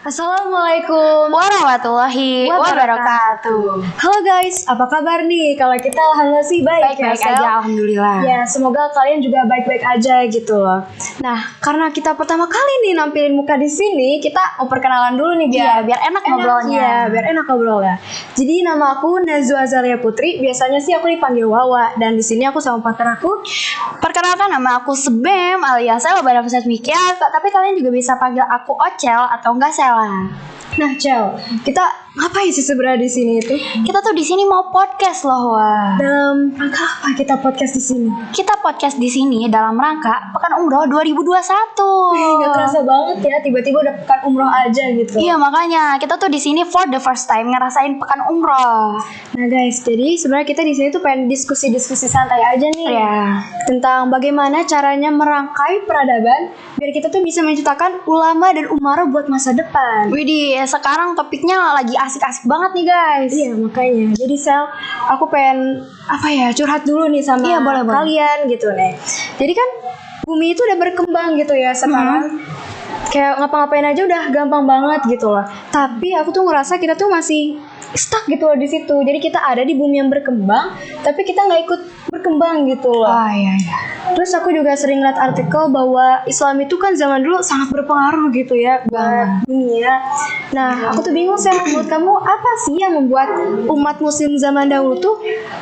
Assalamualaikum warahmatullahi wabarakatuh. Halo guys, apa kabar nih? Kalau kita alhamdulillah sih baik aja, alhamdulillah. Ya, semoga kalian juga baik-baik aja gitu loh. Nah, karena kita pertama kali nih nampilin muka di sini, kita mau perkenalan dulu nih biar enak ngobrolnya. Iya, biar enak ngobrolnya. Jadi nama aku Nazwa Azalia Putri, biasanya sih aku dipanggil Wawa, dan di sini aku sama partner aku. Perkenalkan, nama aku Sebem alias Sela Banafasat Mikia, tapi kalian juga bisa panggil aku Ocel atau enggak Sela. Nah, Cel, kita ngapain sih sebenarnya di sini itu? Kita tuh di sini mau podcast loh, Wah. Dalam rangka apa kita podcast di sini? Kita podcast di sini dalam rangka Pekan Umroh 2021. Gak kerasa banget ya, tiba-tiba udah Pekan Umroh aja gitu. Iya, makanya kita tuh di sini for the first time ngerasain Pekan Umroh. Nah, guys, jadi sebenarnya kita di sini tuh pengen diskusi-diskusi santai aja nih. Ya. Tentang bagaimana caranya merangkai peradaban biar kita tuh bisa menciptakan ulama dan umara buat masa depan. Widih, sekarang topiknya lagi asik-asik banget nih guys. Iya, makanya. Jadi Sel, aku pengen curhat dulu nih sama kalian gitu nih. Jadi kan bumi itu udah berkembang gitu ya sekarang. Kayak ngapa-ngapain aja udah gampang banget gitu loh. Tapi aku tuh ngerasa kita tuh masih stuck gitu loh di situ. Jadi kita ada di bumi yang berkembang, tapi kita nggak ikut berkembang gitu loh. Iya. Terus aku juga sering lihat artikel bahwa Islam itu kan zaman dulu sangat berpengaruh gitu ya buat dunia. Nah, aku tuh bingung sih, menurut kamu apa sih yang membuat umat muslim zaman dahulu tuh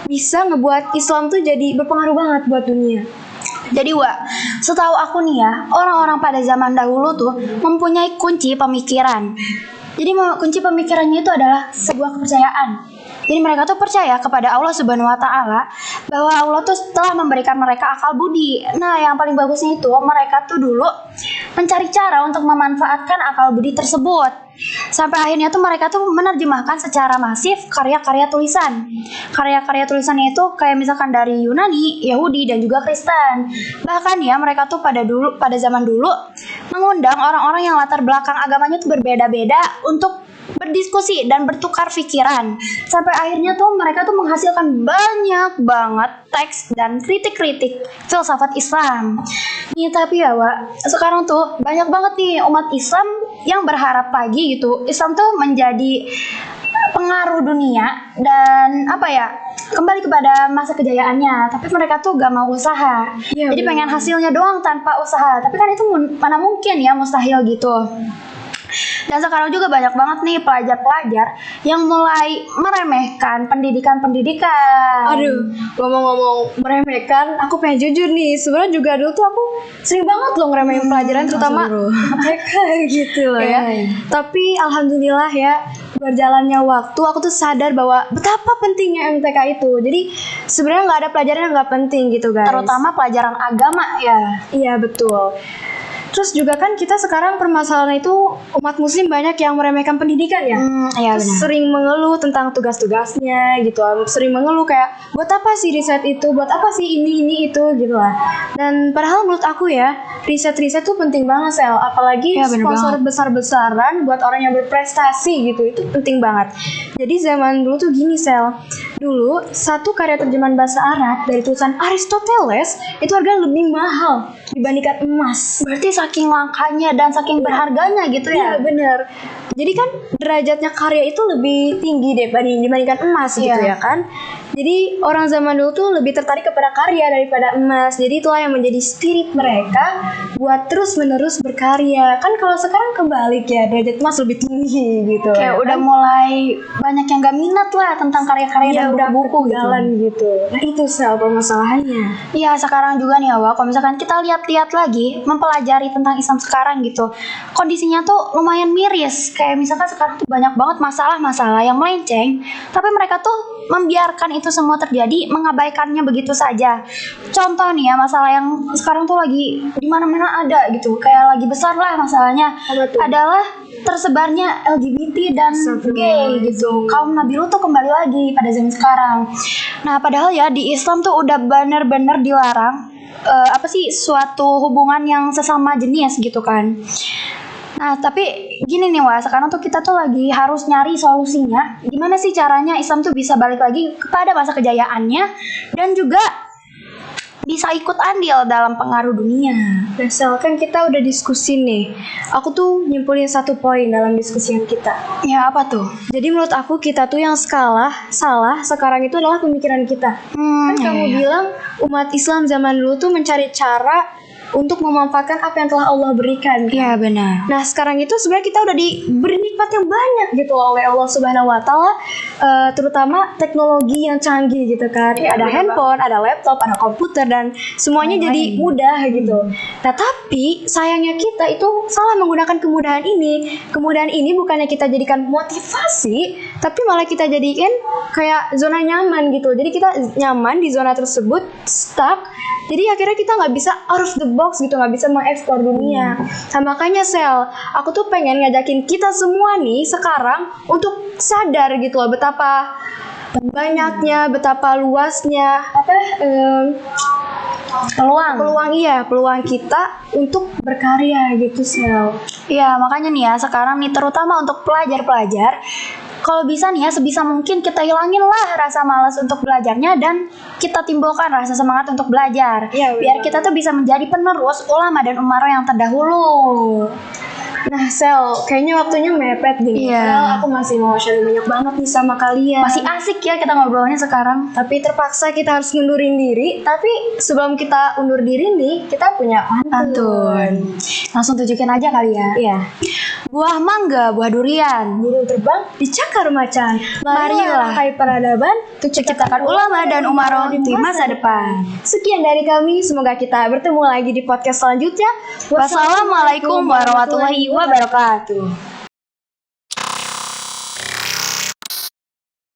bisa ngebuat Islam tuh jadi berpengaruh banget buat dunia? Jadi setahu aku nih ya, orang-orang pada zaman dahulu tuh mempunyai kunci pemikiran. Jadi kunci pemikirannya itu adalah sebuah kepercayaan. Jadi mereka tuh percaya kepada Allah Subhanahu wa Ta'ala bahwa Allah tuh telah memberikan mereka akal budi. Nah, yang paling bagusnya itu mereka tuh dulu mencari cara untuk memanfaatkan akal budi tersebut. Sampai akhirnya tuh mereka tuh menerjemahkan secara masif karya-karya tulisan. Karya-karya tulisannya itu kayak misalkan dari Yunani, Yahudi dan juga Kristen. Bahkan ya mereka tuh pada zaman dulu mengundang orang-orang yang latar belakang agamanya tuh berbeda-beda untuk berdiskusi dan bertukar pikiran. Sampai akhirnya tuh mereka tuh menghasilkan banyak banget teks dan kritik-kritik filsafat Islam. Nih tapi ya sekarang tuh banyak banget nih umat Islam yang berharap lagi gitu Islam tuh menjadi pengaruh dunia dan kembali kepada masa kejayaannya, tapi mereka tuh gak mau usaha. Jadi pengen hasilnya doang tanpa usaha, tapi kan itu mana mungkin ya, mustahil gitu. Dan sekarang juga banyak banget nih pelajar-pelajar yang mulai meremehkan pendidikan. Aduh, ngomong-ngomong meremehkan, aku pengen jujur nih. Sebenarnya juga dulu tuh aku sering banget loh ngeremehin pelajaran, terutama MTK gitu loh ya. Tapi alhamdulillah ya, berjalannya waktu aku tuh sadar bahwa betapa pentingnya MTK itu. Jadi sebenarnya nggak ada pelajaran yang nggak penting gitu guys. Terutama pelajaran agama ya. Iya betul. Terus juga kan kita sekarang permasalahan itu umat muslim banyak yang meremehkan pendidikan ya. Iya benar. Sering mengeluh tentang tugas-tugasnya gitu. Sering mengeluh kayak buat apa sih riset itu? Buat apa sih ini itu gitu lah. Dan padahal menurut aku ya, riset-riset tuh penting banget Sel. Apalagi sponsor besar-besaran buat orang yang berprestasi gitu. Itu penting banget. Jadi zaman dulu tuh gini Sel. Dulu satu karya terjemahan bahasa Arab dari tulisan Aristoteles itu harganya lebih mahal dibandingkan emas. Berarti saking langkanya dan saking berharganya gitu ya. Iya benar. Jadi kan derajatnya karya itu lebih tinggi dibandingkan emas gitu ya kan. Jadi orang zaman dulu tuh lebih tertarik kepada karya daripada emas. Jadi itulah yang menjadi spirit mereka buat terus-menerus berkarya. Kan kalau sekarang kebalik ya, derajat emas lebih tinggi gitu. Kayak udah mulai banyak yang gak minat lah tentang karya-karya dan buku-buku gitu. Nah itu masalahnya. Iya sekarang juga nih kalau misalkan kita lihat-lihat lagi mempelajari tentang Islam sekarang gitu, kondisinya tuh lumayan miris. Kayak misalkan sekarang tuh banyak banget masalah-masalah yang melenceng, tapi mereka tuh membiarkan itu semua terjadi, mengabaikannya begitu saja. Contoh nih ya, masalah yang sekarang tuh lagi di mana-mana ada gitu, kayak lagi besar lah masalahnya adalah tersebarnya LGBT dan gay gitu. Kaum Nabi Lut tuh kembali lagi pada zaman sekarang. Nah, padahal ya di Islam tuh udah benar-benar dilarang suatu hubungan yang sesama jenis gitu kan. Nah, tapi gini nih sekarang tuh kita tuh lagi harus nyari solusinya. Gimana sih caranya Islam tuh bisa balik lagi kepada masa kejayaannya, dan juga bisa ikut andil dalam pengaruh dunia. Nah, Sel, kan kita udah diskusi nih. Aku tuh nyimpulin satu poin dalam diskusi yang kita. Ya apa tuh? Jadi menurut aku kita tuh yang salah sekarang itu adalah pemikiran kita. Kan kamu bilang umat Islam zaman dulu tuh mencari cara untuk memanfaatkan apa yang telah Allah berikan. Iya benar. Nah sekarang itu sebenarnya kita udah diberi nikmat yang banyak gitu oleh Allah Subhanahu Wa Taala, terutama teknologi yang canggih gitu kan. Ada handphone, ada laptop, ada komputer dan semuanya jadi mudah gitu. Nah tapi sayangnya kita itu salah menggunakan kemudahan ini. Kemudahan ini bukannya kita jadikan motivasi, tapi malah kita jadikan kayak zona nyaman gitu. Jadi kita nyaman di zona tersebut, stuck. Jadi akhirnya kita nggak bisa out of the box gitu, nggak bisa mengeksplor dunia. Nah makanya Sel, aku tuh pengen ngajakin kita semua nih sekarang untuk sadar gitu loh betapa banyaknya, betapa luasnya peluang kita untuk berkarya gitu Sel. Iya makanya nih ya sekarang nih terutama untuk pelajar-pelajar, kalau bisa nih ya sebisa mungkin kita hilangin lah rasa malas untuk belajarnya dan kita timbulkan rasa semangat untuk belajar. Iya, biar kita tuh bisa menjadi penerus ulama dan umaro yang terdahulu. Nah Sel, kayaknya waktunya mepet gini. Iya. Padahal aku masih mau sharing banyak banget nih sama kalian. Masih asik ya kita ngobrolnya sekarang. Tapi terpaksa kita harus ngundurin diri. Tapi sebelum kita undur diri nih, kita punya pantun. Langsung tunjukin aja kali ya. Iya. Buah mangga, buah durian. Burung terbang dicakar macan. Marilah hai peradaban, untuk ciptakan ulama dan umaro di masa depan. Sekian dari kami, semoga kita bertemu lagi di podcast selanjutnya. Wassalamualaikum warahmatullahi wabarakatuh.